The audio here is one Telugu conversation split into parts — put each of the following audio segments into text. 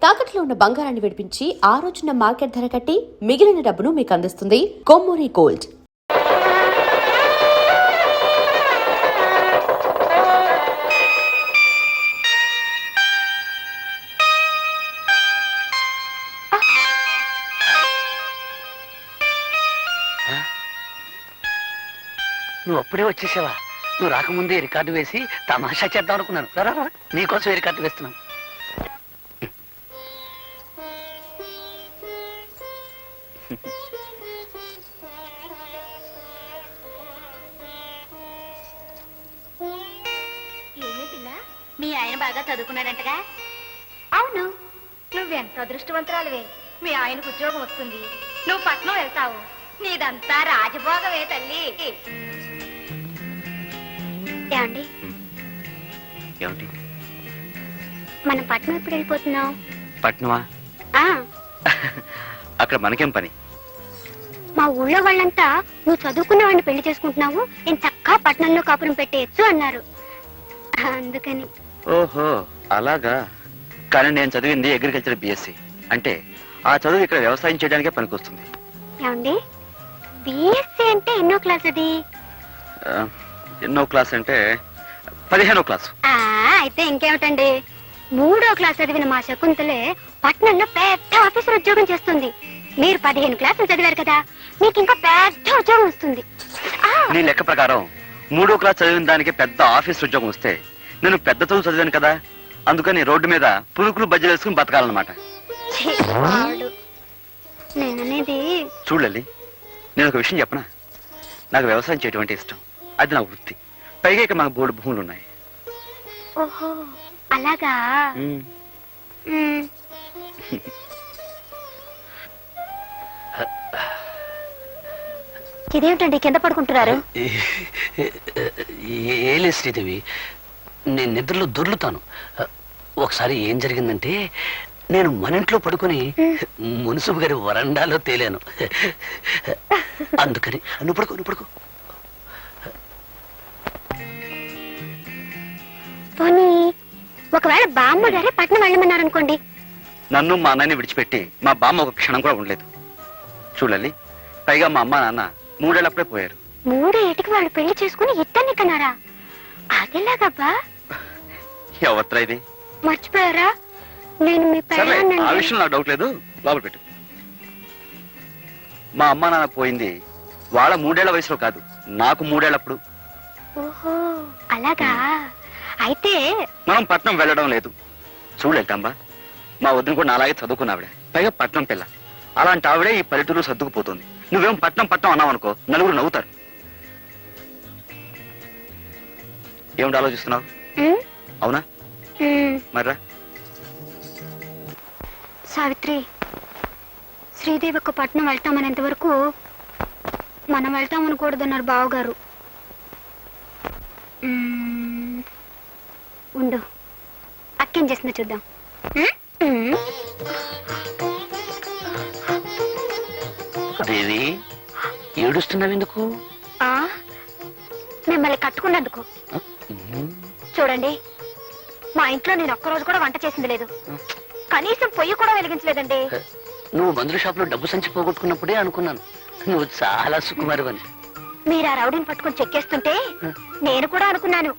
తాకట్లో ఉన్న బంగారాన్ని విడిపించి ఆ రోజున మార్కెట్ ధర కట్టి మిగిలిన డబ్బును మీకు అందిస్తుంది కొమ్మూరి గోల్డ్. నువ్వు అప్పుడే వచ్చేసావా? నువ్వు రాకముందే రికార్డు వేసి తమాషా చేద్దాం అనుకున్నాను. రా, నీకోసం రికార్డు వేస్తున్నాను. ఏమీ పిల్ల, మీ ఆయన బాగా చదువుకున్నాడంటగా? అవును, నువ్వెంత అదృష్టవంతురాలువే. మీ ఆయనకు ఉద్యోగం వస్తుంది, నువ్వు పట్నం వెళ్తావు. నీదంతా రాజభోగమే తల్లి. ఏమండి, ఏమిటి? మనం పట్నం ఎప్పుడు వెళ్ళిపోతున్నావు? పట్నమా? అక్కడ మనకేం పని? మా ఊళ్ళో వాళ్ళంతా నువ్వు చదువుకున్న వాడిని పెళ్లి చేసుకుంటున్నావు, నేను చక్కా పట్నంలో కాపురం పెట్టేయచ్చు అన్నారు. అందుకని. ఓహో అలాగా. కానీ నేను చదివింది అగ్రికల్చర్ బిఎస్సి. అంటే ఆ చదువు ఇక్కడ వ్యవసాయం చేయడానికే పనికొస్తుంది. ఏమండి, బిఎస్సి అంటే ఎన్నో క్లాస్ అది? ఎన్నో క్లాస్ అంటే 15వ క్లాసు. అయితే ఇంకేమిటండి, 3వ క్లాస్ చదివిన మా శకుంతలే పట్నంలో పెద్ద ఆఫీసర్ ఉద్యోగం చేస్తుంది. మీరు 15 క్లాసులు చదివారు కదా, మీకు ఇంకా పెద్ద ఉద్యోగం వస్తుంది. నీ లెక్క ప్రకారం 3వ క్లాస్ చదివిన దానికి పెద్ద ఆఫీస్ ఉద్యోగం వస్తే నేను పెద్ద చదువు చదివాను కదా, అందుకని రోడ్డు మీద పురుకులు బజ్జలు వేసుకుని బతకాలన్నమాట. చూడలి, నేను ఒక విషయం చెప్పనా? నాకు వ్యవసాయం చేయటం అంటే ఇష్టం, అది నా వృత్తి. పైగా ఇక మాకు బోర్డు భూములు ఉన్నాయి. ఓహో అలాగా. ఇదేమిటండి కింద పడుకుంటున్నారు? ఏలే శ్రీదేవి, నేను నిద్రలో దొర్లుతాను. ఒకసారి ఏం జరిగిందంటే, నేను మన ఇంట్లో పడుకొని మున్సిపు గారి వరండాలో తేలాను. అందుకని నువ్వు పడుకో. పోనీ ఒకవేళ బామ్మ గారే పట్నం వెళ్ళమన్నారు అనుకోండి. నన్ను మా అన్నయ్యని విడిచిపెట్టి మా బామ్మ ఒక క్షణం కూడా ఉండలేదు. చూడాలి, పైగా మా అమ్మ నాన్న 3 ఏళ్ళప్పుడే పోయారు. 3 ఏటికి వాళ్ళు పెళ్లి చేసుకుని ఇద్దరిని కన్నారా? అదేలాగబ్బా? ఎవత్రా ఇది? మర్చిపోయారా? నేను మీ ఆ విషయం నాకు డౌట్ లేదు, లోపల పెట్టు. మా అమ్మ నాన్న పోయింది వాళ్ళ 3 ఏళ్ల వయసులో కాదు, నాకు 3 ఏళ్ళప్పుడు. ఓహో అలాగా. అయితే మనం పట్నం వెళ్ళడం లేదు. చూడలేతాంబా, మా వదిన కూడా నాలాగే చదువుకున్న ఆవిడే, పైగా పట్నం పిల్ల. అలాంటి ఆవిడే ఈ పల్లెటూరు సర్దుకుపోతుంది. నువ్వేం పట్నం అన్నావు అనుకో, నలుగురు నవ్వుతారు. ఏమిటి ఆలోచిస్తున్నావు? అవునా? మర్రా సావిత్రి, శ్రీదేవి ఒక పట్నం వెళ్తామనేంత వరకు మనం వెళ్తామనకూడదన్నారు బావగారు. ఉండు, అక్కేం చేస్తుందో చూద్దాం. దేవి, ఏడుస్తున్నావు ఎందుకు? మిమ్మల్ని కట్టుకున్నందుకు. చూడండి, మా ఇంట్లో నేను ఒక్కరోజు కూడా వంట చేసింది లేదు, కనీసం పొయ్యి కూడా వెలిగించలేదండి. నువ్వు మందుల షాప్ లో డబ్బు సంచి పోగొట్టుకున్నప్పుడే అనుకున్నాను నువ్వు చాలా సుకుమారివని. మీరు ఆ రౌడీని పట్టుకుని చెక్కేస్తుంటే నేను కూడా అనుకున్నాను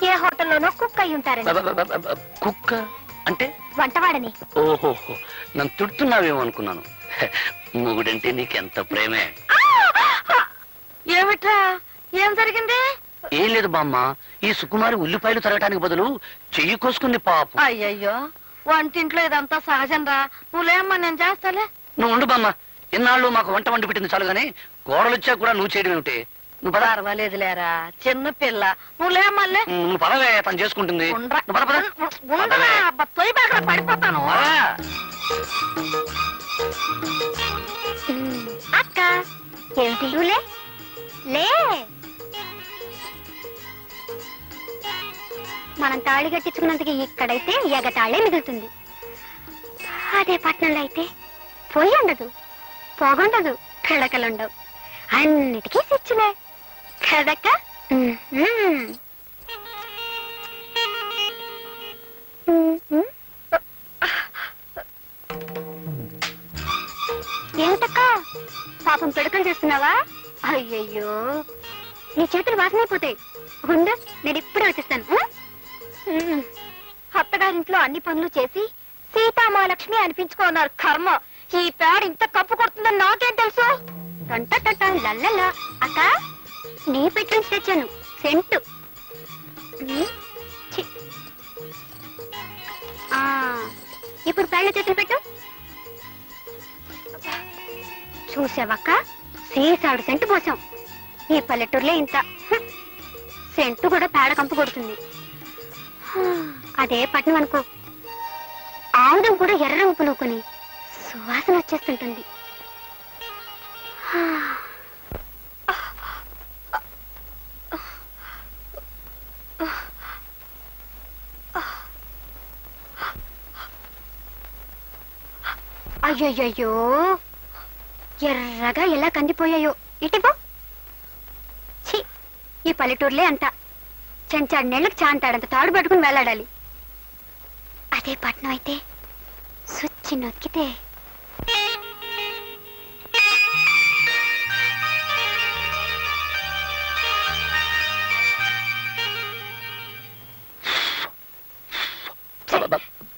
ఏ హోటల్లోనో కుక్ అయి ఉంటారని. కుక్క అంటే? వంటవాడని. ఓహో, నన్ను తిడుతున్నావేమో అనుకున్నాను. మొగుడంటే నీకెంత ప్రేమే. ఏమిట్రా, ఏం జరిగింది? ఏం లేదు బామ్మ, ఈ సుకుమారి ఉల్లిపాయలు తరగటానికి బదులు చెయ్యి కోసుకుంది పాపం. అయ్యయ్యో, వంటింట్లో ఇదంతా సహజం రా. నువ్వులేమ్మా, నేను చేస్తాలే. నువ్వు ఉండు బామ్మ, ఇన్నాళ్ళు మాకు వంట వండి పెట్టింది చాలు గానీ కూరలు వచ్చా కూడా నువ్వు చేయడం ఏమిటి? నువ్వు పర్వాలేదు లేరా, చిన్న పిల్ల. నువ్వులేమల్లే, నువ్వు పదవే, తను చేసుకుంటుంది. పడిపోతాను. అక్క ఏమిటి? లే, మనం తాళి కట్టించుకున్నందుకు ఇక్కడైతే ఎగతాళే మిగులుతుంది. అదే పట్నంలో అయితే పొయ్యి ఉండదు, పొగుండదు, పిడకలుండవు, అన్నిటికీ స్విచ్లే కదక్క. పాపం పెడకలు చేస్తున్నావా? అయ్యయ్యో, నీ చేతులు వాసనైపోతాయి. ఉండు, నేను ఇప్పుడే వచ్చేస్తాను. అత్తగారింట్లో అన్ని పనులు చేసి సీతామహాలక్ష్మి అనిపించుకున్నారు. కర్మ, ఈ పేడ ఇంత కప్పు కొడుతుందని నాకేం తెలుసు? లల్లల్లా. అక్క, నీ పెట్టి నుంచి తెచ్చాను సెంటు. ఛీ. ఇప్పుడు పేళ్ళ చేతులు పెట్టు. చూసావక్క, సీసాడు సెంటు పోసాం. ఈ పల్లెటూరులో ఇంత సెంటు కూడా పేడ కంపు కొడుతుంది. అదే పట్నం అనుకో, ఆముదం కూడా ఎర్ర రంగు పులుకొని సువాసన వచ్చేస్తుంటుంది. అయ్యయ్యో, ఎర్రగా ఎలా కందిపోయాయో. ఇటిపో. ఛీ, ఈ పల్లెటూరులే అంట. చెంచాడు నెళ్ళకి చాంతాడంత తాడు పట్టుకుని వెళ్ళాడాలి. అదే పట్నం అయితే సుచ్చి నొక్కితే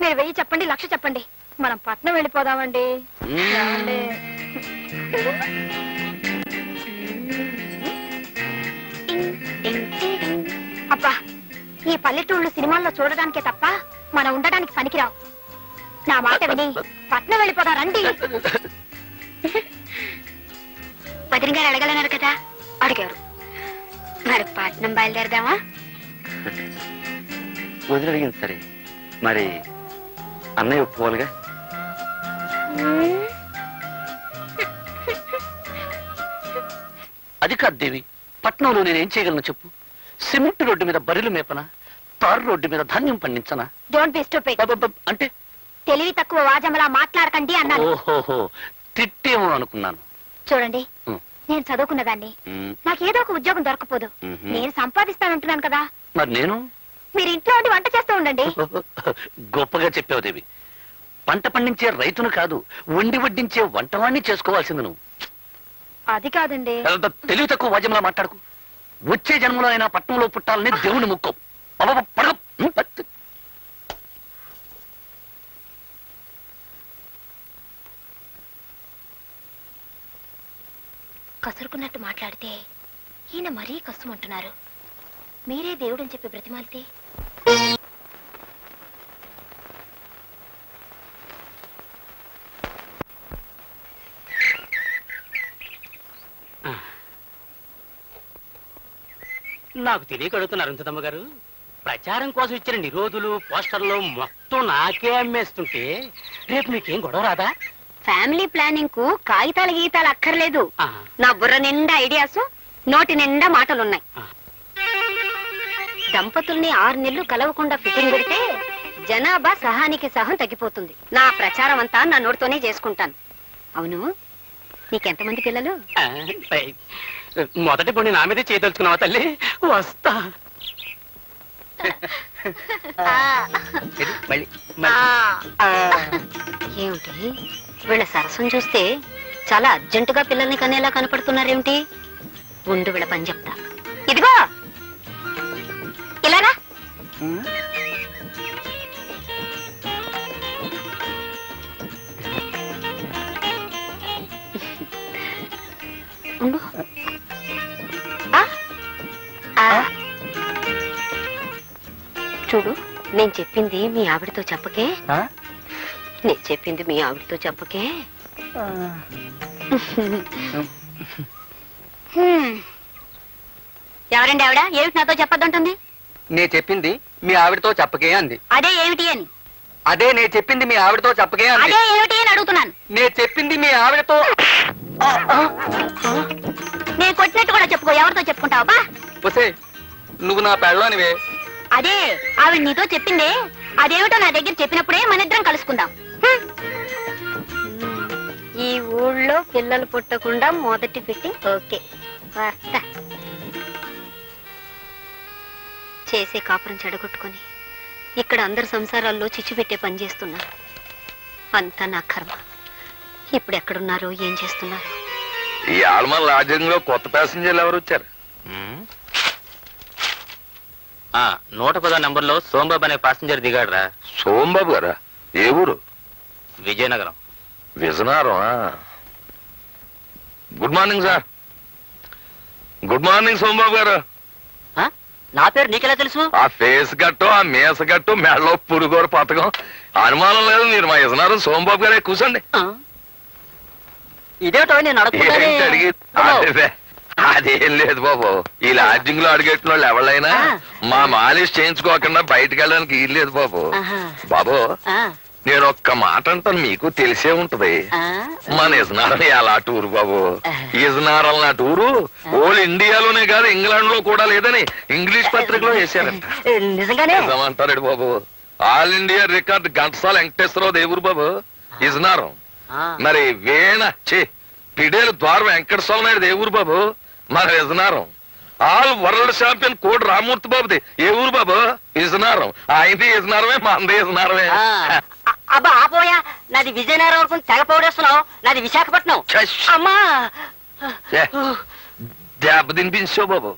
మీరు 1000 చెప్పండి, 1,00,000 చెప్పండి, మనం పట్నం వెళ్ళిపోదామండి. అబ్బా, ఈ పల్లెటూళ్ళు సినిమాల్లో చూడడానికే తప్ప మనం ఉండడానికి పనికిరావు. నా మాట విని పట్నం వెళ్ళిపోదారండి. వదిన గారు అడగలన్నారు కదా, అడిగారు. మరి పట్నం బయలుదేరదామా? వదిలి అడిగింది సరే, మరి అన్నయ్య ఒప్పుకోవాలిగా. అది కాదు దేవి, పట్నంలో నేనేం చేయగలను చెప్పు? సిమెంట్ రోడ్డు మీద బరిలు మేపనా, తారు రోడ్డు మీద ధాన్యం పండించనా? Don't be stupid. అంటే తెలివి తక్కువ వాజమలా మాట్లాడకండి అన్నాను. ఓహోహో, తిట్టేమో అనుకున్నాను. చూడండి, నేను చదువుకున్నదాన్ని, నాకేదో ఒక ఉద్యోగం దొరకపోదు. నేను సంపాదిస్తానంటున్నాను కదా. మరి నేను? మీరు ఇంట్లో ఉండి వంట చేస్తూ ఉండండి. గొప్పగా చెప్పావు దేవి. పంట పండించే రైతును కాదు, వండి వడ్డించే వంటవాణ్ణి చేసుకోవాల్సింది నువ్వు. అది కాదండి. తెలివి తక్కువ వాద్యంలా మాట్లాడుకు. వచ్చే జన్మలో అయినా పట్టణంలో పుట్టాలని దేవుని ముక్కం. కసురుకున్నట్టు మాట్లాడితే ఈయన మరీ కసుమంటున్నారు. మీరే దేవుడని చెప్పి బ్రతిమాలితే నాకు తెలియక అడుగుతున్నారు అరుంధతమ్మ గారు. ప్రచారం కోసం ఇచ్చిన నిరోధులు పోస్టర్లు మొత్తం నాకే అమ్మేస్తుంటే రేపు మీకేం గొడవ రాదా? ఫ్యామిలీ ప్లానింగ్ కు కాగితాలు గీతాలు అక్కర్లేదు. నా బుర్ర నిండా ఐడియాస్, నోటి నిండా మాటలున్నాయి. దంపతుల్ని 6 నెలలు కలవకుండా ఫిట్టింగ్ పెడితే జనాభా సహానికి సహం తగ్గిపోతుంది. నా ప్రచారం అంతా నా నోటితోనే చేసుకుంటాను. అవును, నీకెంతమంది పిల్లలు? మొదటి పొండి నా మీదే చేయదలుచుకున్నావా తల్లి? వస్తా. ఏమిటి వీళ్ళ సరసం చూస్తే చాలా అర్జెంటుగా పిల్లల్ని కనేలా కనపడుతున్నారేమిటి? ఉండు, వీళ్ళ పని చెప్తా. ఇదిగో ఇలారా. ఉండు. చూడు, నేను చెప్పింది మీ ఆవిడతో చెప్పకే. నేను చెప్పింది మీ ఆవిడతో చెప్పకే. ఎవరండి ఆవిడ? ఏమిటి నాతో చెప్పొద్దంటుంది? నే చెప్పింది మీ ఆవిడతో చెప్పకే అంది. అదే ఏమిటి అని? అదే నే చెప్పింది మీ ఆవిడతో చెప్పకే అంది. అదే ఏమిటి అని అడుగుతున్నాను. నే చెప్పింది మీ ఆవిడతో. నేను కొట్టినట్టు కూడా చెప్పుకో. ఎవరితో చెప్పుకుంటావా? వసే, నువ్వు నా పెళ్ళానివే. అదే ఆవిడ నీతో చెప్పిందే. అదేమిటో నా దగ్గర చెప్పినప్పుడే మనిద్దరం కలుసుకుందాం. ఈ ఊళ్ళో పిల్లలు పుట్టకుండా మొదటి ఫిట్టింగ్ ఓకే. వస్తా. చేసే కాపురం చెడగొట్టుకుని ఇక్కడ అందరు సంసారాల్లో చిచ్చు పెట్టే పని చేస్తున్నారు. అంతా నా కర్మ. ఇప్పుడు ఎక్కడున్నారో, ఏం చేస్తున్నారు? ఈ ఆల్మా లాడ్జింగ్ లో కొత్త ప్యాసింజర్లు ఎవరు వచ్చారు? 110 నంబర్లో సోంబాబు అనే పాసింజర్ దిగాడురా. సోంబాబు గారా? ఏ ఊరు? Vizianagaram. Vizianagaram. Good morning sir. Good morning Sombabu గారు. నా పేరు నీకెలా తెలుసు? ఆ ఫేస్ గట్టు, ఆ మీస గట్టు, మెడలో పురుగోరు పథకం అనుమానం లేదు. మీరు మా విజయనగరం సోంబాబు గారే. కూర్చోండి. ఇదేటో నేను ఏంటి అడిగి? అదేం లేదు బాబు. ఈ లాడ్జింగ్ లో అడిగెట్టిన వాళ్ళు ఎవరైనా మా మాలిష్ చేయించుకోకుండా బయటకు వెళ్ళడానికి వీలు లేదు బాబు. బాబు నేను ఒక్క మాట అంటాను, మీకు తెలిసే ఉంటది. మన ఇజనారం ఎలా టూరు బాబు. ఇజనారం నా టూరు ఓల్ ఇండియాలోనే కాదు ఇంగ్లాండ్ లో కూడా లేదని ఇంగ్లీష్ పత్రికలో వేశారంట. నిజమంటారు బాబు. All India record Ghantasala Venkateswara Rao దేవురు బాబు ఇజనారం. మరి పిడేలు ద్వార వెంకట స్వామి నాయుడు దేవురు బాబు మన ఇజనారం. ఆల్ వరల్డ్ ఛాంపియన్ కోడి రామూర్తి బాబుది ఏ ఊరు బాబు? ఇజనారం. ఆయనది ఇజనారమే, మంది ఇజనారమే. అబ్బా ఆపోయా, నాది విజయనగరం వరకు తెగ పౌడేస్తున్నావు. నాది విశాఖపట్నం. అమ్మా దెబ్బ తినిపించావు బాబు.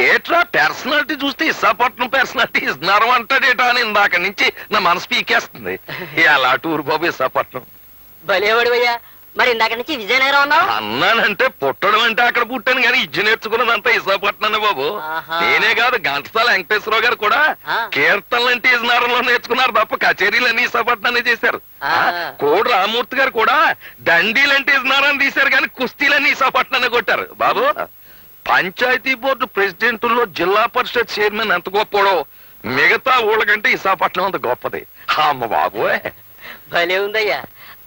ఏట్రా పర్సనాలిటీ చూస్తే విశాఖపట్నం పర్సనాలిటీ ఇజనారం అంటాడేటా అని ఇందాక నుంచి నా మనసు పీకేస్తుంది. ఎలా టూరు బాబు విశాఖపట్నం. భలేవాడివయ్యా. మరి ఇందాక నుంచి విజయనగరం అన్నావు. అన్నానంటే పుట్టడం అంటే అక్కడ పుట్టాను కానీ ఇజ్జు నేర్చుకున్నదంతా విశాఖపట్నం బాబు. నేనే కాదు ఘంటసాల వెంకటేశ్వరరావు గారు కూడా కీర్తనలు అంటే ఇజనారంలో నేర్చుకున్నారు తప్ప కచేరీలన్నీ విశాఖపట్నాన్ని చేశారు. కోడి రామూర్తి గారు కూడా దండీలంటే ఇజనారాన్ని తీశారు కానీ కుస్తీలన్నీ విశాఖపట్నాన్ని కొట్టారు బాబు. పంచాయతీ బోర్డు ప్రెసిడెంట్లో జిల్లా పరిషత్ చైర్మన్ ఎంత గొప్పడో మిగతా ఊళ్ళకంటే విశాఖపట్నం అంత గొప్పది. అమ్మ బాబు భలే ఉందయ్యా.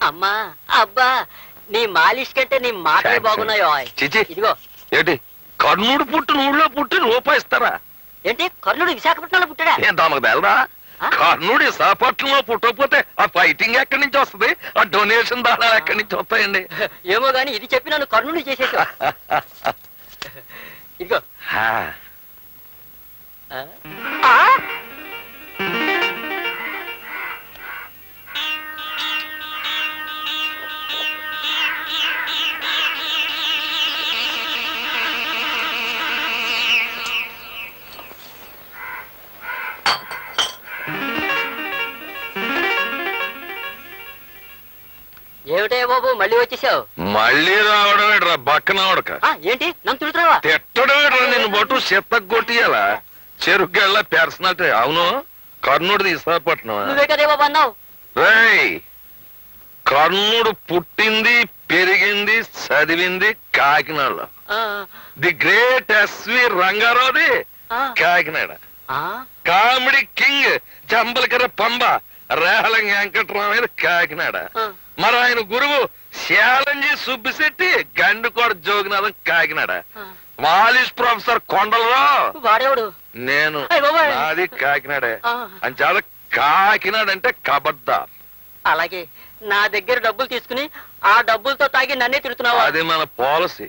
అమ్మా అబ్బా నీ మాలిష్ కంటే నీ మాటలు బాగున్నాయో. చిచి ఇదిగో ఏంటి కర్ణుడు పుట్టిన ఊళ్ళో పుట్టి రూపాయిస్తారా? ఏంటి కర్ణుడు విశాఖపట్నంలో పుట్టాడా? ఏం తమకు తెలదా? కర్ణుడు విశాఖపట్నంలో పుట్టకపోతే ఆ ఫైటింగ్ ఎక్కడి నుంచి వస్తుంది? ఆ డొనేషన్ దానాలు ఎక్కడి నుంచి వస్తాయండి? ఏమో గాని ఇది చెప్పి నన్ను కర్ణుడు చేసేసా. ఇదిగో ఏమిటే బాబు మళ్ళీ వచ్చేసావు? మళ్ళీ రావడం రా బక్కనవడక. ఏంటి నన్ను తిడుతున్నావా? తిట్టడం నిన్ను బట్టు చెత్తకు కొట్టియాలా చెరుగ్గళ్ళ పర్సనాలిటీ. అవును కర్ణుడిది విశాఖపట్నం. నువ్వే కదే బాబు అన్నావు. రేయ్ కర్ణుడు పుట్టింది పెరిగింది చదివింది కాకినాడలో. ది గ్రేట్ ఎస్వి రంగారావుది కాకినాడ. కామెడీ కింగ్ జంబలకర పంబ రేహలం వెంకటరామయ్య కాకినాడ. మరి ఆయన గురువు శాలంజీ సుబ్బిశెట్టి గండుకోడ జోగినాథం కాకినాడ. మాలిష్ ప్రొఫెసర్ కొండలరావు వాడేవాడు నేను. నాది కాకినాడే. అని చాలా కాకినాడ అంటే కబడ్దార్. అలాగే నా దగ్గర డబ్బులు తీసుకుని ఆ డబ్బులతో తాగి నన్నే తిడుతున్నావా? అది మన పాలసీ.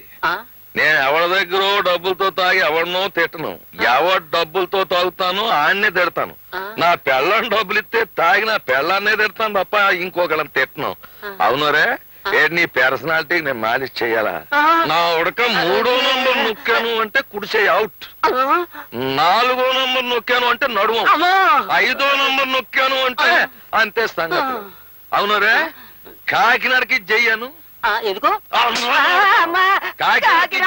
నేను ఎవరి దగ్గర డబ్బులతో తాగి ఎవరినో తిట్టను. ఎవరి డబ్బులతో తాగుతాను ఆన్నే తిడతాను. నా పెళ్ళని డబ్బులు ఇస్తే తాగి నా పెళ్ళాన్నే తిడతాను తప్ప ఇంకొకళ్ళని తిట్టను. అవునరే నీ పర్సనాలిటీ నేను మాలిష్ చెయ్యాలా? నా ఉడక 3వ నంబర్ నొక్కాను అంటే కుడిచేయి అవుట్. 4వ నంబర్ నొక్కాను అంటే నడుము. 5వ నంబర్ నొక్కాను అంటే అంతే సంగతి. అవునరే కాకినాడకి జయ్యాను. ఎందుకు? కాకినాడకి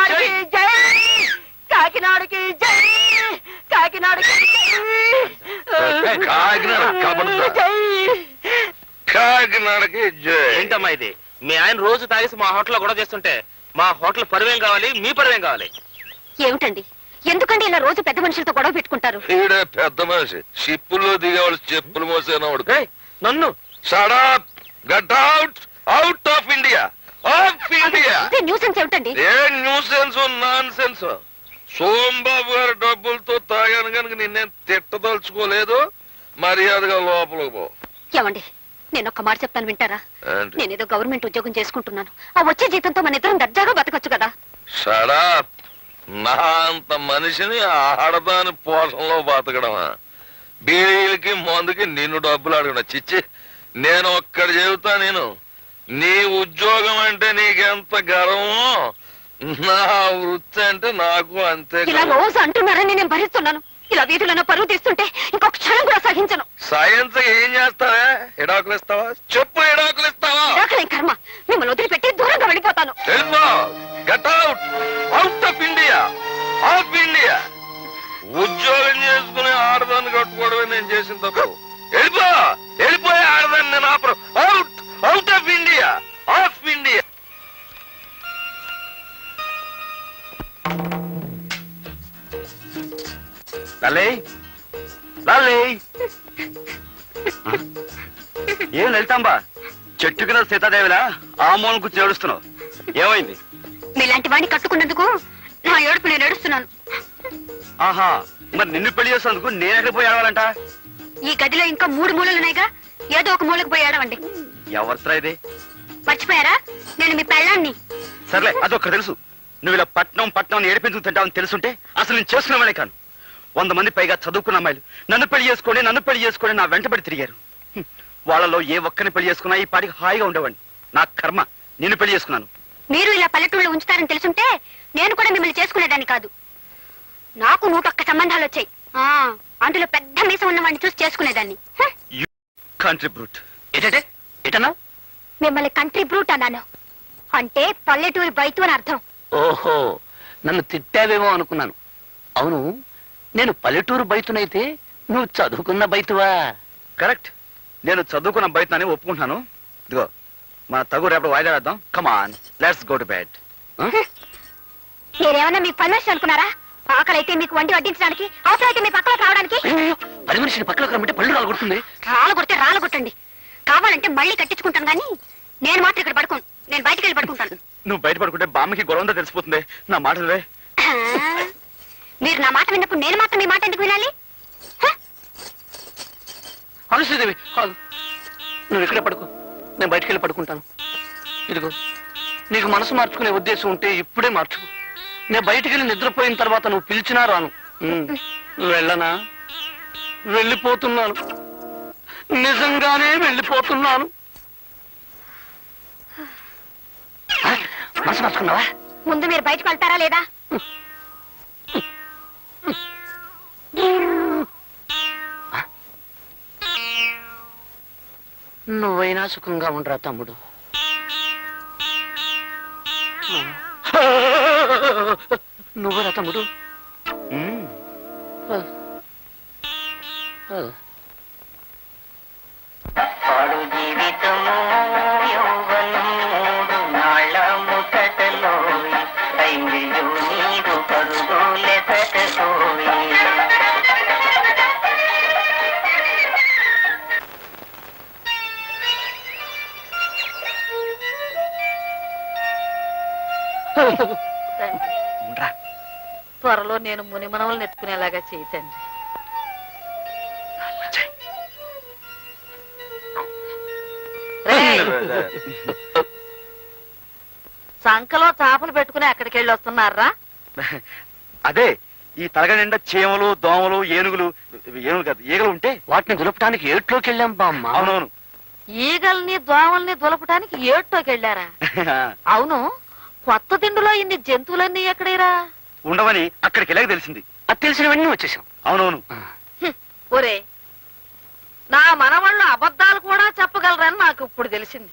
కాకినాడకి కాకినాడకి కాకినాడకి ఏంటమ్మా ఇది? మీ ఆయన రోజు తాగేసి మా హోటల్లో గొడవ చేస్తుంటే మా హోటల్ పరువేం కావాలి, మీ పరువేం కావాలి? ఏమిటండి ఎందుకండి ఇలా రోజు పెద్ద మనుషులతో గొడవ పెట్టుకుంటారు? ఈడే పెద్ద మనిషి షిప్పుల్లో దిగేవాళ్ళు చెప్పులు మోసేనవాడు. నన్ను shut up, get out, out of India, of India. Nuisance ఏమిటండి? ఏ న్యూసెన్స్ నాన్ సెన్స్. సోంబాబు గారి డబ్బులతో తాగాను కనుక నిన్నేం తిట్టదలుచుకోలేదు. మర్యాదగా లోపలికి పో. ఏమండి నేను ఒక్క మాట చెప్తాను వింటారా? ఏంటి? నేనేదో గవర్నమెంట్ ఉద్యోగం చేసుకుంటున్నాను. ఆ వచ్చే జీతంతో మన ఇద్దరం దర్జాగా బతకచ్చు కదా. Shut up. నా అంత మనిషిని ఆడదాని పోషణలో బతకడమా? బీడీలకి మందుకి నిన్ను డబ్బులు అడగడం చిచ్చి. నేను ఒక్కడి చెబుతా, నేను నీ ఉద్యోగం అంటే నీకెంత గర్వమో నా వృత్తి అంటే నాకు అంతే ఇలా గర్వం. రోజు అంటున్నారని నేను భరిస్తున్నాను. ఇలా వీధులను పరువు తీస్తుంటే ఇంకొక క్షణం కూడా సహించను. సైన్స్ ఏం చేస్తావా? ఎడాకులు ఇస్తావా? చెప్పు, ఎడాకులు ఇస్తావా? దాఖలేం కర్మ, మిమ్మల్ని వదిలిపెట్టి దూరంగా వెళ్ళిపోతాను. వెళ్ళిపో. Get out, out of India, of India. ఉద్యోగం చేసుకుని ఆడదాన్ని కట్టుకోవడమే నేను చేసిన తప్పు. వెళ్ళిపో, వెళ్ళిపోయి ఆడదాన్ని నేను ఆపరు. Out, out of India, of India. లల్లే లల్లే ఏం వెళ్తాంబా? చెట్టు కింద సీతాదేవిలా ఆ మూలం కూర్చొని ఏడుస్తున్నావు. ఏమైంది? మీలాంటి వాడిని కట్టుకున్నందుకు నా ఏడుపు నేను ఏడుస్తున్నాను. ఆహా, మరి నిన్ను పెళ్లి చేసినందుకు నేను ఎక్కడికి పోయి ఆడవాలంట? ఈ గదిలో ఇంకా 3 మూలలున్నాయిగా, ఏదో ఒక మూలకు పోయి ఏడవండి. ఎవరితో ఇది? మర్చిపోయారా? నేను మీ పెళ్ళాన్ని. సర్లే, అదొక్క తెలుసు. నువ్వు ఇలా పట్నం పట్నం ఏడిపించుకు తింటావని తెలుసుంటే అసలు నేను చేసుకునేవాడే కాను. 100 మంది పైగా చదువుకున్న అమ్మాయిలు నన్ను పెళ్లి చేసుకోండి నా వెంటబడి తిరిగారు. వాళ్ళలో ఏ ఒక్కరిని పెళ్లి చేసుకున్నా ఈ పాటికి హాయిగా ఉండేవాడిని. నా కర్మ, నిన్ను పెళ్లి చేసుకున్నాను. మీరు ఇలా పల్లెటూళ్ళు ఉంచుతారని తెలుసుంటే నేను కూడా మిమ్మల్ని చేసుకునేదాన్ని కాదు. నాకు 101 సంబంధాలు వచ్చాయి. అందులో పెద్ద మీసం ఉన్నవాడిని చూసి చేసుకునేదాన్ని. Country brute. ఏంటంటే ఎటన్నావు? మిమ్మల్ని కంట్రీ బ్రూట్ అన్నాను. అంటే పల్లెటూరి బయట అని అర్థం. ఓహో, నన్ను తిట్టావేమో అనుకున్నాను. అవును, నేను పల్లెటూరు బయటనైతే నువ్వు చదువుకున్న బయటవా? కరెక్ట్, నేను చదువుకున్న బయటని ఒప్పుకుంటున్నాను. ఇదిగో మన తగు రేపటి వాయిదా వేద్దాం. కమాన్, లెట్స్ గో టు బెడ్. నేనేమన్నా మీకు పర్మిషన్ అనుకున్నారా? ఆకలైతే మీకు వండి వడ్డించడానికి, అవసరమైతే మీ పక్కలకు రావడానికి. పది మనిషిని పక్కలకు రమ్మంటే పళ్ళు రాలగొడుతుంది. రాళ్ళు కొడితే రాళ్ళు కొట్టండి, కావాలంటే మళ్ళీ కట్టించుకుంటాను. కానీ నేను మాత్రం ఇక్కడ పడుకోను. నేను బయటికి వెళ్ళి పడుకుంటాను. నువ్వు బయట పడుకుంటే బామ్మకి గొడవంతా తెలిసిపోతుంది. నా మాటలే. మీరు నా మాట విన్నప్పుడు నేను మాత్రం మీ మాట ఎందుకు వినాలి? అవును శ్రీదేవి, కాదు, నువ్వు ఇక్కడే పడుకో, నేను బయటికి వెళ్ళి పడుకుంటాను. ఇదిగో, నీకు మనసు మార్చుకునే ఉద్దేశం ఉంటే ఇప్పుడే మార్చుకో. నేను బయటికి వెళ్ళి నిద్రపోయిన తర్వాత నువ్వు పిలిచినా రాను. వెళ్ళనా? వెళ్ళిపోతున్నాను, నిజంగానే వెళ్ళిపోతున్నాను. మనసు మార్చుకున్నావా? ముందు మీరు బయటకు వెళ్తారా లేదా? నువ్వైనా సుఖంగా ఉండరా తమ్ముడు. నువ్వురా తమ్ముడు. పాడు జీవితము యౌవనం 3 నాళ్ళ ముచ్చటలో అయ్యో నీరు పరుగులెసటోయి. త్వరలో నేను మునిమనవలను ఎత్తుకునేలాగా చేయతండి. సంకలో చేపలు పెట్టుకుని అక్కడికి వెళ్ళి వస్తున్నారా? అదే, ఈ తలగ నిండా చీమలు, దోమలు, ఏనుగులు కాదు, ఈగలు ఉంటే వాటిని దులపడానికి ఏట్లోకి వెళ్ళాం బామ్మ. అవునవును. ఈగల్ని దోమల్ని దులపడానికి ఏటోకి వెళ్ళారా? అవును, కొత్త దిండులో ఇన్ని జంతువులన్నీ ఎక్కడేరా? ఉండవని అక్కడికి వెళ్ళక తెలిసింది. అది తెలిసినవన్నీ వచ్చేసాం. అవునవును. ఒరే, నా మనవాళ్ళు అబద్ధాలు కూడా చెప్పగలరని నాకు ఇప్పుడు తెలిసింది.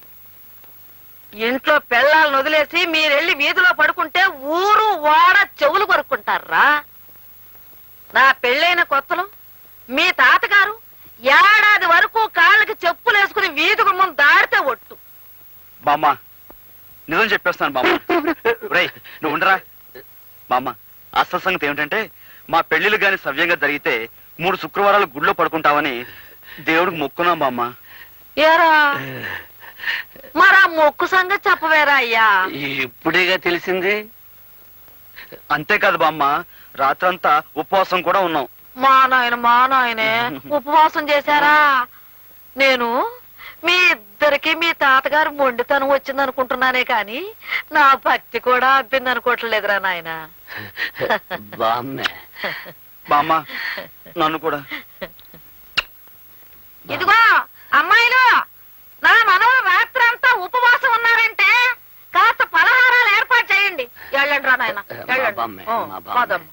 ఇంట్లో పెళ్ళాలను వదిలేసి మీరెళ్ళి వీధిలో పడుకుంటే ఊరు వాడ చెవులు కొరుక్కుంటారా? నా పెళ్ళైన కొత్తలో మీ తాతగారు ఏడాది వరకు కాళ్ళకి చెప్పులు వేసుకుని వీధి గుమ్మం దాడితే ఒట్టు. బామ్మ, నిజం చెప్పేస్తాను బామ్మ. రేయ్, నువ్వు ఉండరా బామ్మ. అసలు సంగతి ఏమిటంటే, మా పెళ్లిళ్ళు గాని సవ్యంగా జరిగితే 3 శుక్రవారాలు గుళ్ళో పడుకుంటామని దేవుడికి మొక్కున్నాం బామ్మ. ఏరా, మరా మొక్కు సంగతి చెప్పవేరా అయ్యా? ఇప్పుడేగా తెలిసింది. అంతేకాదు బామ్మ, రాత్రంతా ఉపవాసం కూడా ఉన్నాం. మా నాయనే ఉపవాసం చేశారా? నేను మీ ఇద్దరికి మీ తాతగారు మొండితనం వచ్చింది అనుకుంటున్నానే కాని నా భక్తి కూడా అబ్బింది అనుకోవట్లేదురా నాయన. బామ్మ, నన్ను కూడా. ఇదిగో అమ్మాయిలు, నా మనవ రాత్రంతా ఉపవాసం వెళ్ళండి. బామ్మే, ఆ, మా బామ్మే. పదమ్మ.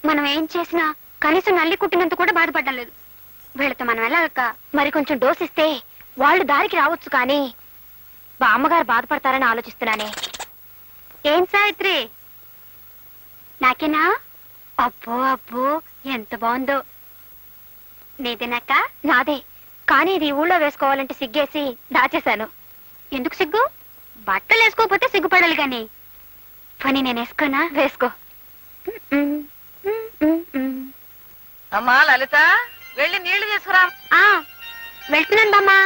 మనం ఏం చేసినా కనీసం నల్లి కుట్టినంత కూడా బాధపడడం లేదు. వీళ్ళతో మనం వెళ్ళాక మరి కొంచెం డోస్ ఇస్తే వాళ్ళు దారికి రావచ్చు, కానీ బామ్మగారు బాధపడతారని ఆలోచిస్తున్నానే. ఏం సావిత్రి, నాకేనా? అబ్బో అబ్బో, ఎంత బాగుందో. నీదేనాక? నాదే, కానీ ఇది ఊళ్ళో వేసుకోవాలంటే సిగ్గేసి దాచేశాను. ఎందుకు సిగ్గు? బట్టలు వేసుకోకపోతే సిగ్గుపడాలి గాని. పని నేను వేసుకోనా? వేసుకో. అమ్మా లలిత, వెళ్ళి నీళ్లు తీసుకురా. ఆ, వెళ్తున్నాను బామ్మా.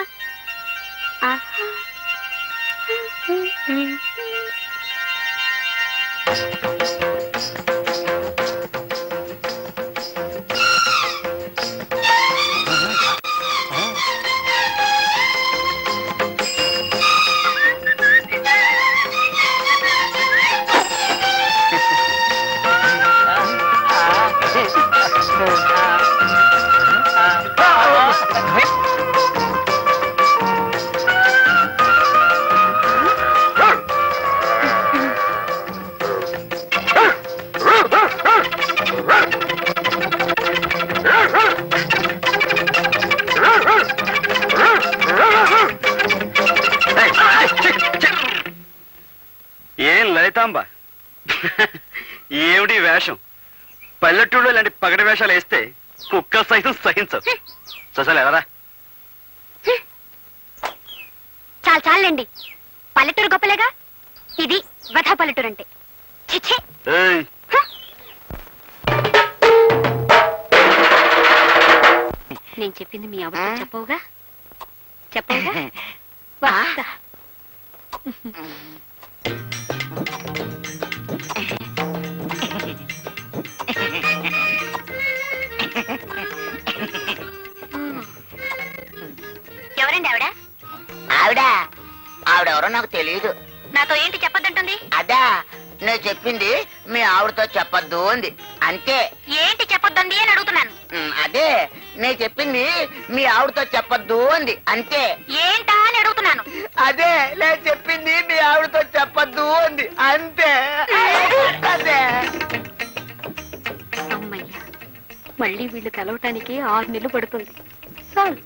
ఏం లలితాంబ, ఏమిటి వేషం? పల్లెటూళ్ళు ఇలాంటి పగటి వేషాలు వేస్తే కుక్క సైతం సహించదు. చూసాలి ఎవరా? చాలు చాలండి, పల్లెటూరు గొప్పలేగా. ఇది వధ పల్లెటూరు అంటే. చిచ్చే. ఏయ్, నేను చెప్పింది మీ అవ్వతో చెప్పవుగా? చెప్పవుగా? వస్తా. ఎవరండి ఆవిడ? ఆవిడెవరో నాకు తెలియదు. నాతో ఏంటి చెప్పొద్దంటుంది? అదా, నేను చెప్పింది మీ ఆవిడతో చెప్పొద్దు అంది, అంతే. ఏంటి చెప్పొద్దండి అని అడుగుతున్నాను. అదే, నేను చెప్పింది మీ ఆవిడతో చెప్పొద్దు అంది, అంతే. ఏంటా అని అడుగుతున్నాను. అదే, నేను చెప్పింది మీ ఆవిడతో చెప్పొద్దు అంది, అంతే. అదే. అమ్మయ్యా, మళ్ళీ వీళ్ళు కలవటానికి 6 నెలలు పడుతుంది. చాలు.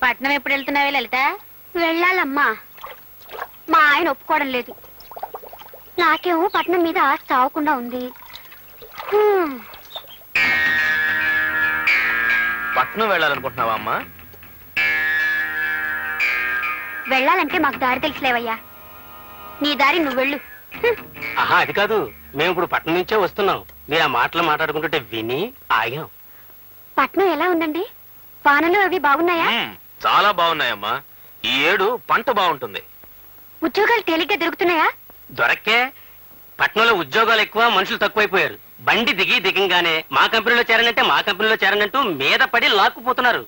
పట్నం ఎప్పుడు వెళ్తున్నావే లలిత? వెళ్ళాలమ్మా, మా ఆయన ఒప్పుకోవడం లేదు. నాకేమో పట్నం మీద ఆశ చావకుండా ఉంది. పట్నం వెళ్ళాలనుకుంటున్నావా అమ్మా? వెళ్ళాలంటే మాకు దారి తెలుసులేవయ్యా. నీ దారి నువ్వు వెళ్ళు. ఆహా, అది కాదు, మేము ఇప్పుడు పట్నం నుంచే వస్తున్నాం. మీరు ఆ మాటలు మాట్లాడుకుంటుంటే విని ఆగాం. పట్నం ఎలా ఉందండి? వానలు అవి బాగున్నాయా? చాలా బాగున్నాయమ్మా. ఈ ఏడు పంట బాగుంటుంది. ఉద్యోగాలు తేలిగ్గా దొరుకుతున్నాయా? దొరక్కే. పట్నంలో ఉద్యోగాలు ఎక్కువ, మనుషులు తక్కువైపోయారు. బండి దిగంగానే మా కంపెనీలో చేరనంటే మా కంపెనీలో చేరనంటూ మీద పడి లాక్కుపోతున్నారు.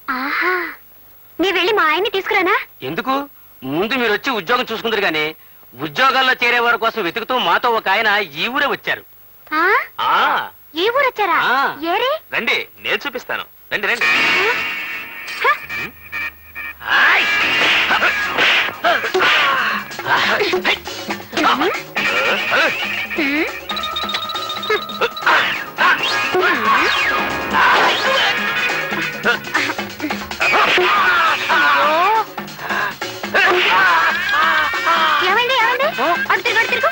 ఆహా, నీ వెళ్ళి మా ఆయన్ని తీసుకురానా? ఎందుకు? ముందు మీరు వచ్చి ఉద్యోగం చూసుకుందరు గానీ ఉద్యోగాల్లో చేరే వారి కోసం వెతుకుతూ మాతో ఒక ఆయన ఈ ఊరే వచ్చారు. ఈ ఊరు వచ్చారా? ఏరే, రండి, నేను చూపిస్తాను. రండి రండి. ఏమండి ఏమండి, అటు తిరుగు అటు తిరుగు.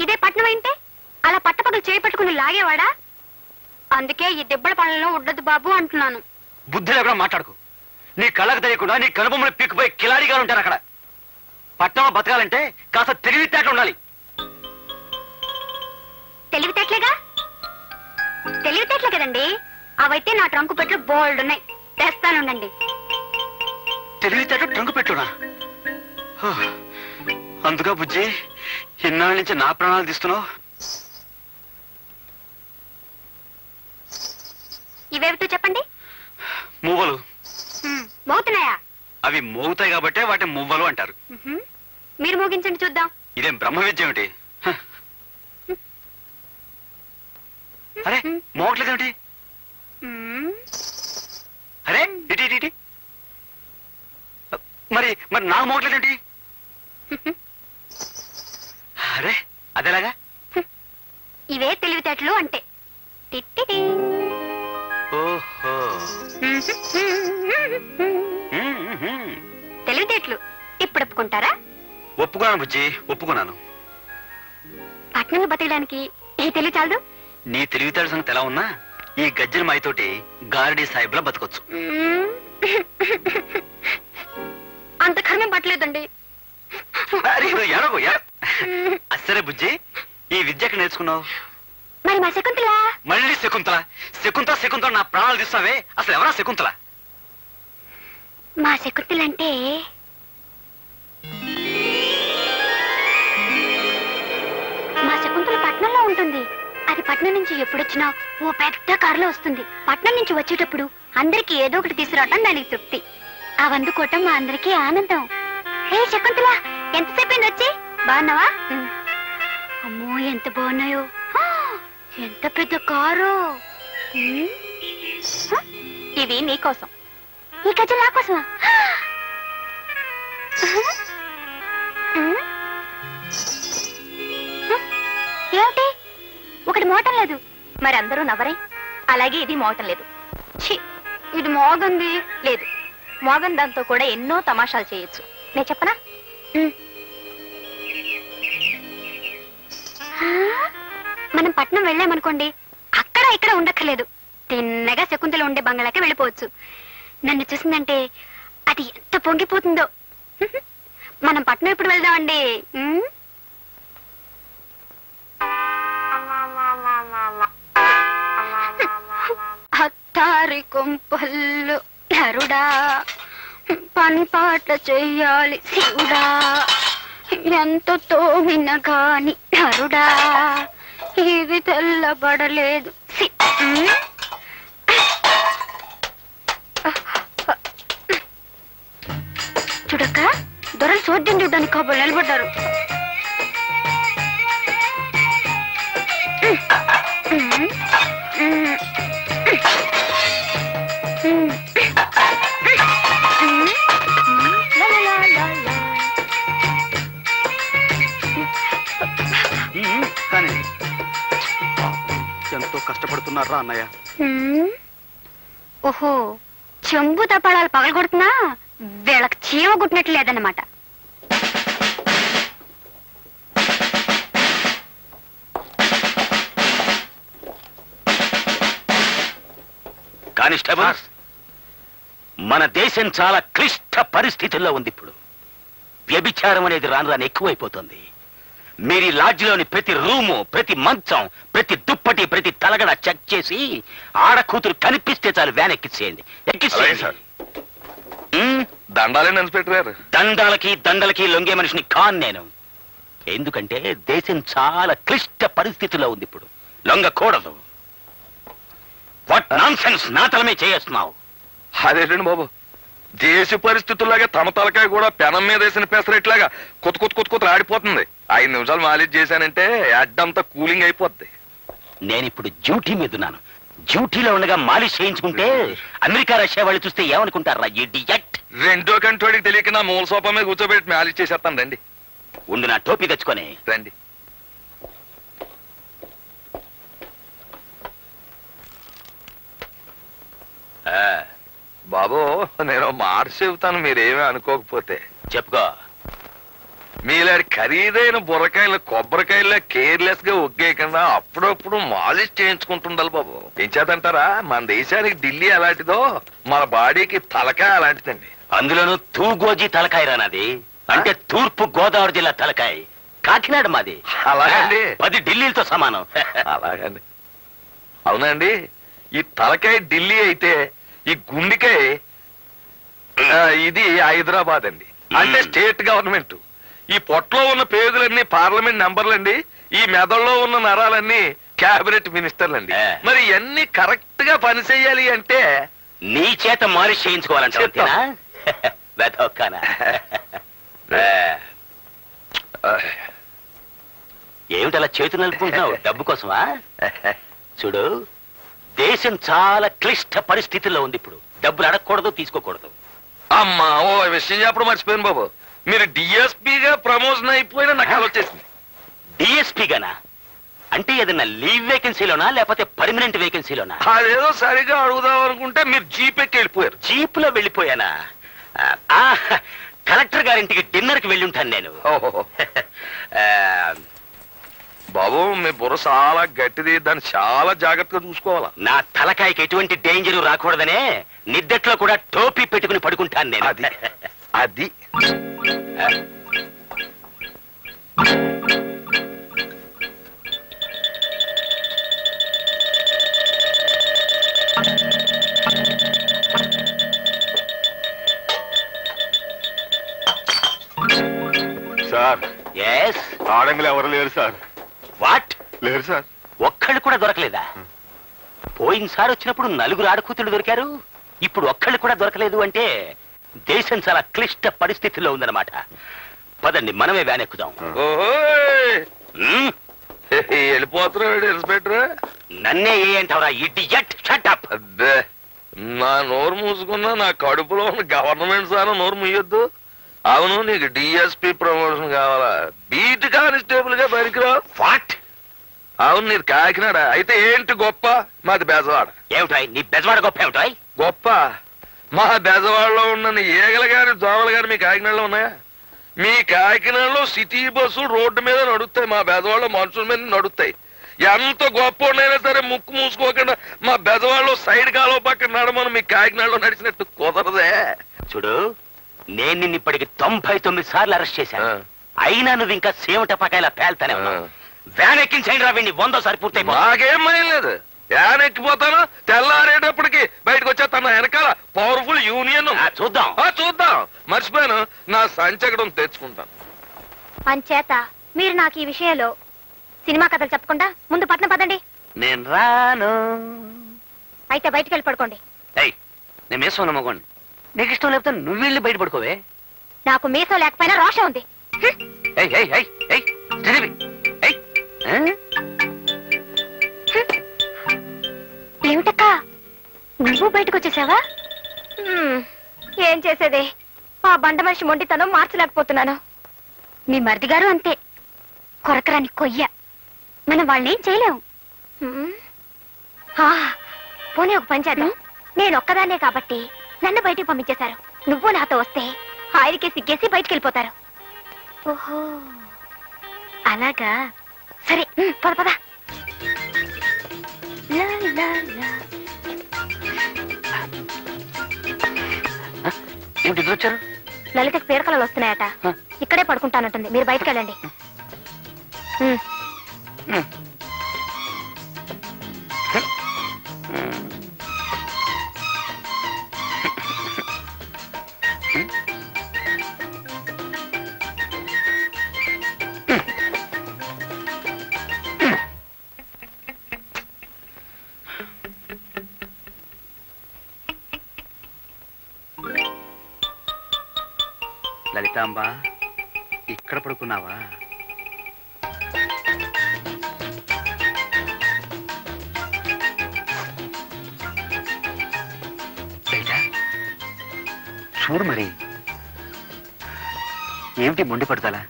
ఇదే పట్నం ఏంటే అలా పట్టపగలు చేపట్టుకుని లాగేవాడా? అందుకే ఈ దెబ్బల పనులను ఉండదు బాబు అంటున్నాను. బుద్ధి లేకుండా మాట్లాడుకో. నీ కళ్ళకు తెలియకుండా నీ కనుబొమ్మలు పీక్కుపోయి కిలాడిగా ఉంటారు అక్కడ. పట్టణంలో బతకాలంటే కాస్త తెలివితేటలు ఉండాలి. తెలివితేటలేగా? తెలివితేటలే కదండి. అవైతే నా ట్రంకు పెట్లు బోల్డ్ ఉన్నాయి, తెస్తానుండండి. తెలివితేట ట్రంకు పెట్టునా? అందుగా బుజ్జి ఇన్నాళ్ళ నుంచి నా ప్రాణాలు తీస్తున్నావు. ఇవేమిటో చెప్పండి. మువ్వలు. మోగుతున్నాయా? అవి మోగుతాయి కాబట్టే వాటిని మువ్వలు అంటారు. మీరు మోగించండి చూద్దాం. ఇదేం బ్రహ్మ విద్య ఏమిటి? అరే మోగట్లేదేమిటి? అరే ఇటు ఇటు ఇటు. మరి మరి నాకు మోగట్లేదేంటి? అరే అదేలాగా? ఇవే తెలివితేటలు అంటే. టిట్టిటి. ఓహో తెలివితేటలు ఇప్పుడు ఒప్పుకుంటారా? ఒప్పుకున్నాను బుజ్జి, ఒప్పుకున్నాను. పట్నంలో బతకడానికి ఈ తెలివి చాలదు. నీ తెలివితేట సంగతి ఎలా ఉన్నా ఈ గజ్జల మాయతోటి గారడీ సాహిబ్లా బతకొచ్చు. అంత కర్మం పట్టలేదండి. సరే బుజ్జి, ఈ విద్య ఎక్కడ నేర్చుకున్నావు? మరి మా శకుంతల? మళ్ళీ శకుంతల శకుంతల శకుంతల నా ప్రాణాలు తీస్తావే. అసలు ఎవరా శకుంతల? మా శకుంతల అంటే మా శకుంతల పట్నంలో ఉంటుంది. అది పట్నం నుంచి ఎప్పుడొచ్చినా ఓ పెద్ద కారులో వస్తుంది. పట్నం నుంచి వచ్చేటప్పుడు అందరికి ఏదో ఒకటి తీసుకురావటం దానికి తృప్తి. అవందుకోవటం మా అందరికీ ఆనందం. హే శకుంతల, ఎంతసేపు వచ్చి? బాగున్నావా? అమ్మో ఎంత బాగున్నాయో. ఎంత పెద్ద కారు. ఇవి నీకోసం. ఈ గజ్జలు నా కోసమా? ఏమిటి ఒకటి మోటం లేదు? మరి అందరూ నవ్వరే. అలాగే ఇది మోటం లేదు. ఛీ, ఇది మోగంది లేదు. మోగన్ దాంతో కూడా ఎన్నో తమాషాలు చేయొచ్చు. నేను చెప్పనా? మనం పట్నం వెళ్ళామనుకోండి, అక్కడ ఇక్కడ ఉండక్కర్లేదు. తిన్నగా శకుంతల ఉండే బంగ్లాకి వెళ్ళిపోవచ్చు. నన్ను చూసిందంటే అది ఎంత పొంగిపోతుందో. మనం పట్నం ఎప్పుడు వెళ్దామండి? అత్తారి కొంపల్లు నరుడా, పని పాట చెయ్యాలి శివుడా, ఎంత తోమిన గాని నరుడా, ఇవి తెల్లబడలేదు. చూడక్క, దొరలు చూద్దాం చూడడానికి కాబోలు నిలబడ్డారు. కానీ ఎంతో కష్టపడుతున్నారా అన్నయ్య? ఓహో, చెంబు తపాళాలు పగలగొడుతున్నా వీళ్ళకి చీమ గుట్టినట్లు లేదన్నమాట. కానిస్టేబుల్స్, మన దేశం చాలా క్లిష్ట పరిస్థితుల్లో ఉంది. ఇప్పుడు వ్యభిచారం అనేది రాను రాను ఎక్కువైపోతుంది. మీరు ఈ లాడ్జిలోని ప్రతి రూము, ప్రతి మంచం, ప్రతి దుప్పటి, ప్రతి తలగడ చెక్ చేసి ఆడ కూతురు కనిపిస్తే చాలు వ్యాన్ ఎక్కించేయండి. దండాలే ఇన్స్పెక్టర్ గారు. దండాలకి దండలకి లొంగే మనిషిని కాన్ నేను. ఎందుకంటే దేశం చాలా క్లిష్ట పరిస్థితిలో ఉంది ఇప్పుడు. లొంగకూడదు. వాట్ నాన్సెన్స్ నా తలమే చేస్తున్నావు. అదేంటండి బాబు, దేశ పరిస్థితుల్లాగా తమ తలకాయ కూడా పెనం మీద వేసిన పెసరెట్లాగా కొత్త ఆడిపోతుంది. 5 నిమిషాలు మాలిష్ చేశానంటే అడ్డంతా కూలింగ్ అయిపోద్ది. నేనిప్పుడు డ్యూటీ మీద ఉన్నాను. డ్యూటీలో ఉండగా మాలిష్ చేయించుకుంటే అమెరికా రష్యా వాళ్ళు చూస్తే ఏమనుకుంటారా? ఇడియట్. రెండో కంటోడికి తెలియక నా మూల సోఫా మీద కూర్చోబెట్టి మాలిష్ చేసేస్తాను రండి. ఉండు, నా టోపీ తెచ్చుకొని. రండి. బాబు, నేను మాట చెబుతాను, మీరేమీ అనుకోకపోతే. చెప్పుకో. మీలాంటి ఖరీదైన బుర్రకాయలు కొబ్బరికాయల్లో కేర్లెస్ గా ఒగ్గేయకుండా అప్పుడప్పుడు మాలిష్ చేయించుకుంటుండాలి బాబు. ఏం చేద్దంటారా, మన దేశానికి ఢిల్లీ అలాంటిదో మన బాడీకి తలకాయ అలాంటిదండి. అందులోనూ తూగోజీ తలకాయ రానది. అంటే తూర్పు గోదావరి జిల్లా తలకాయ. కాకినాడ మాది. అలాగండి. 10 ఢిల్లీలతో సమానం. అలాగండి. అవునండి, ఈ తలకాయ ఢిల్లీ అయితే ఈ గుండెకాయ ఇది హైదరాబాద్ అండి. అంటే స్టేట్ గవర్నమెంట్. ఈ పొట్టలో ఉన్న పేగులన్నీ పార్లమెంట్ మెంబర్లండి. ఈ మెదడులో ఉన్న నరాలన్నీ క్యాబినెట్ మినిస్టర్లండి. మరి ఇవన్నీ కరెక్ట్ గా పని చెయ్యాలి అంటే నీ చేత మాలిష్ చేయించుకోవాలంటే ఏమిటలా చేతులు నలుపుకుంటున్నావు? డబ్బు కోసమా? చూడు, దేశం చాలా క్లిష్ట పరిస్థితుల్లో ఉంది ఇప్పుడు. డబ్బులు అడగకూడదు, తీసుకోకూడదు. అమ్మా, ఓ విషయం చెప్పడం మర్చిపోయాను బాబు. మీరు డిఎస్పీగా ప్రమోషన్ అయిపోయినా నాకు అలా వచ్చేసింది. డిఎస్పీ గానా? అంటే ఏదన్నా లీవ్ వేకెన్సీలోనా లేకపోతే పర్మనెంట్ వేకెన్సీలోనా? అదేదో సరిగా అడుగుదాం అనుకుంటే మీరు జీప్ ఎక్కి వెళ్ళిపోయారు. జీప్ లో వెళ్ళిపోయానా? కలెక్టర్ గారింటికి డిన్నర్ కి వెళ్ళి ఉంటాను నేను. ఓహో. బాబు, మీ బుర్ర చాలా గట్టిది, దాన్ని చాలా జాగ్రత్తగా చూసుకోవాలా. నా తలకాయకి ఎటువంటి డేంజర్ రాకూడదనే నిద్దట్లో కూడా టోపీ పెట్టుకుని పడుకుంటాను నేను. అది అది సార్, ఎస్. ఆడంగులు ఎవరు లేరు సార్. వాట్? లేరు సార్. ఒక్కళ్ళు కూడా దొరకలేదా? పోయినసారి వచ్చినప్పుడు 4 ఆడకూతులు దొరికారు. ఇప్పుడు ఒక్కళ్ళు కూడా దొరకలేదు అంటే దేశం చాలా క్లిష్ట పరిస్థితుల్లో ఉందన్నమాట. పదండి, మనమే వ్యాన్ ఎక్కుదాం. వెళ్ళిపోతున్నాడు ఇన్స్పెక్టర్. నన్నే ఏ అంటావరా ఇడియట్? Shut up. అబ్బే, నా నోరు మూసుకున్నా నా కడుపులో ఉన్న గవర్నమెంట్ సార్ నోరు ముయ్యొద్దు. అవును, నీకు డిఎస్పీ ప్రమోషన్ కావాలా? బీట్ కానిస్టేబుల్ గా పనికిరావు. వాట్? అవును, నీది కాకినాడ అయితే ఏంటి గొప్ప? మాది బెజవాడ. ఏమిటాయ్ నీ బెజవాడ గొప్ప? ఏమిటాయ్ గొప్ప? మా బెజవాడలో ఉన్న ఈగలు గాని దోమలు గాని మీ కాకినాడలో ఉన్నాయా? మీ కాకినాడలో సిటీ బస్సు రోడ్డు మీద నడుస్తాయి, మా బెజవాడలో మనుషుల మీద నడుస్తాయి. ఎంత గొప్ప ఉన్నాయినా సరే ముక్కు మూసుకోకుండా మా బెజవాడలో సైడ్ కాలువ పక్కన నడమని మీ కాకినాడలో నడిచినట్టు కుదరదే. చూడు, నేను నిన్ను ఇప్పటికి 99 సార్లు అరెస్ట్ చేశాను. అయినా నువ్వు ఇంకా సేవట పకాయలా పేల్తానే ఉన్నావు. వ్యాన్ ఎక్కించండి రా, వీడిని 100 సారి పూర్తయిపో. నాకేం భయం లేదు. యాన్ ఎక్కిపోతాను, తెల్లారేటప్పటికి బయటకు వచ్చేస్తాను. వెనకాల పవర్ఫుల్ యూనియన్. చూద్దాం. చూద్దాం. మర్చిపోయాను, నా సంచకడం తెచ్చుకుంటాను. అంచేత మీరు నాకు ఈ విషయంలో సినిమా కథలు చెప్పకుండా ముందు పట్నం పదండి. నేను రాను. అయితే బయటికి వెళ్ళి పడుకోండి. ఏయ్, నేను మీసం నమ్మకోండి. నీకు ఇష్టం లేకపోతే నువ్వు వెళ్ళి బయట పడుకోవే. నాకు మీసం లేకపోయినా రోషం ఉంది. ఏయ్ ఏయ్ ఏయ్ ఏయ్, శ్రీదేవి, ఏయ్. ఏమిటక్క, నువ్వు బయటకు వచ్చేసావా? ఏం చేసేదే, ఆ బండ మనిషి మొండితనం మార్చలేకపోతున్నాను. మీ మరిది గారు అంతే, కొరకరాని కొయ్య. మనం వాళ్ళని ఏం చేయలేం. పోనీ ఒక పని చేద్దాం. నేను ఒక్కదాన్నే కాబట్టి నన్ను బయటికి పంపించేశారు. నువ్వు నాతో వస్తే ఆయనకే సిగ్గేసి బయటికి వెళ్ళిపోతారు. ఓహో, అలాగా. సరే, పద పద. లా, లా, లా. ఏమిటి ఇద్దరు వచ్చారు? లలితకి పీడకలలు వస్తున్నాయట. ఇక్కడే పడుకుంటానంటుంది. మీరు బయటకు వెళ్ళండి. లలితాంబ, ఇక్కడ పడుకున్నావా? లలిత, చూడు మరి, ఏమిటి మొండి పడతాలా?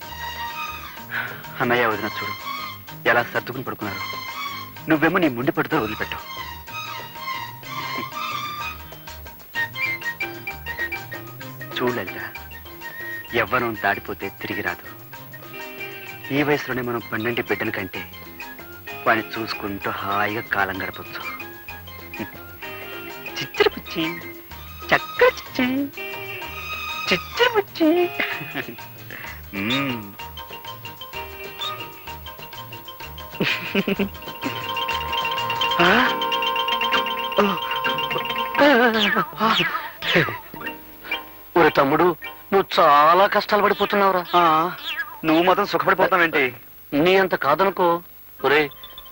అన్నయ్య వదిన చూడు ఎలా సర్దుకుని పడుకున్నారు. నువ్వేమో నీ మొండి పడుతూ వదిలిపెట్టావు. చూడు లలిత, యవ్వనం దాడిపోతే తిరిగి రాదు. ఈ వయసులోనే మనం 12 బిడ్డల కంటే వాడిని చూసుకుంటూ హాయిగా కాలం గడపచ్చు. చిచ్చర పుచ్చి, చక్కర చిచ్చి, చిచ్చర పుచ్చి. ఒరే తమ్ముడు, నువ్వు చాలా కష్టాలు పడిపోతున్నావురా. నువ్వు మాత్రం సుఖపడిపోతావేంటి? నీ అంత కాదనుకో. ఒరే,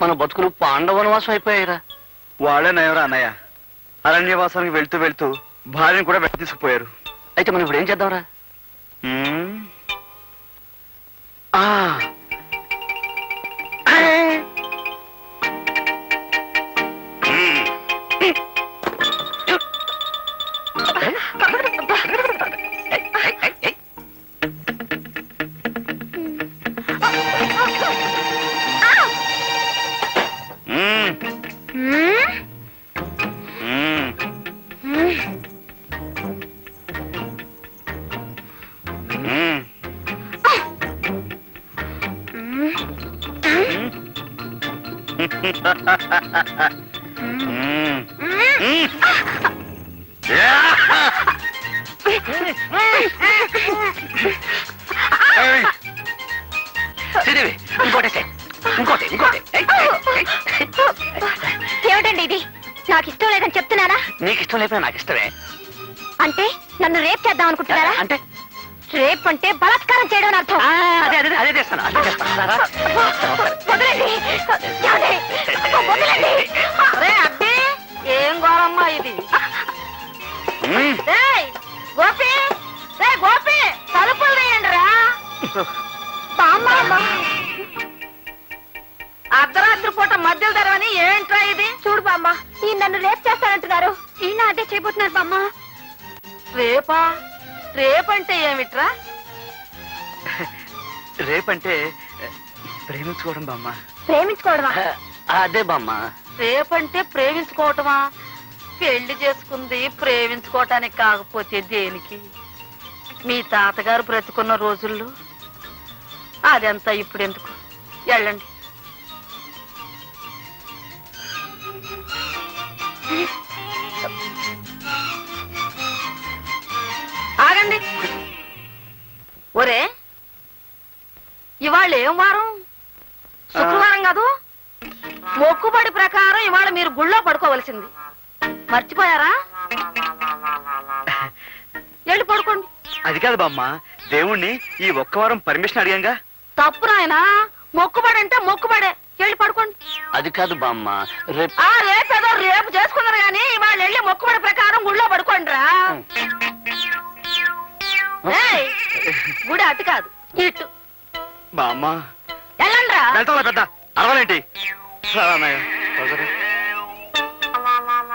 మన బతుకులు పాండవనవాసం అయిపోయాయిరా. వాళ్ళే నయవరా అన్నయ్య. అరణ్యవాసానికి వెళ్తూ వెళ్తూ భార్యను కూడా వెంట తీసుకుపోయారు. అయితే మనం ఇప్పుడు ఏం చేద్దాంరా? ఏమిటండి ఇది? నాకు ఇష్టం లేదని చెప్తున్నానా? నీకు ఇష్టం లేకపోయినా నాకు ఇష్టమే. అంటే నన్ను రేప్ చేద్దాం అనుకుంటున్నారా? అంటే రేప్ అంటే బలాత్కారం చేయడం అని అర్థం. అదే అదే అదే చేస్తాను, అదే చేస్తాను. వదలండి. ఏమండి? వదలండి. రే అబ్బి, ఏం ఘోరమ్మా ఇది? రేయ్ గోపి, రే గోపి, తలుపులు తీయండి రా. అర్ధరాత్రి పూట మధ్యలో తెరవని ఏంట్రా ఇది? చూడు బామ్మ, ఈ నన్ను రేప్ చేస్తానంటున్నారు. ఈయన అదే చేయబోతున్నారు బామ్మ. రేపా? రేపంటే ఏమిట్రా? రేపంటే ప్రేమించుకోవడం బామ్మ. ప్రేమించుకోవడమా? అదే బామ్మ. రేపంటే ప్రేమించుకోవటమా? పెళ్లి చేసుకుంది ప్రేమించుకోవటానికి కాకపోతే దేనికి? మీ తాతగారు బ్రతుకున్న రోజుల్లో అదంతా ఇప్పుడు ఎందుకు? వెళ్ళండి. ఆగండి. ఒరే, ఇవాళ ఏం వారం? శుక్రవారం కాదు? మొక్కుబడి ప్రకారం ఇవాళ మీరు గుళ్ళో పడుకోవలసింది. మర్చిపోయారా? వెళ్ళి పడుకోండి. అది కాదు బామ్మ, దేవుణ్ణి ఈ ఒక్క వారం పర్మిషన్ అడిగాంగా. తప్పు నాయనా, మొక్కుబడి అంటే మొక్కుబడే. వెళ్ళి పడుకోండి. అది కాదు బామ్మ, రేపు రేపేదో రేపు చేసుకున్నారు కానీ ఇవాళ వెళ్ళి మొక్కుబడి ప్రకారం గుళ్ళో పడుకోండి రా. గుడి అటు కాదు, ఇటు. బామ్మ వెళ్ళండి రా. వెళ్తా పెద్ద అరవలేంటి?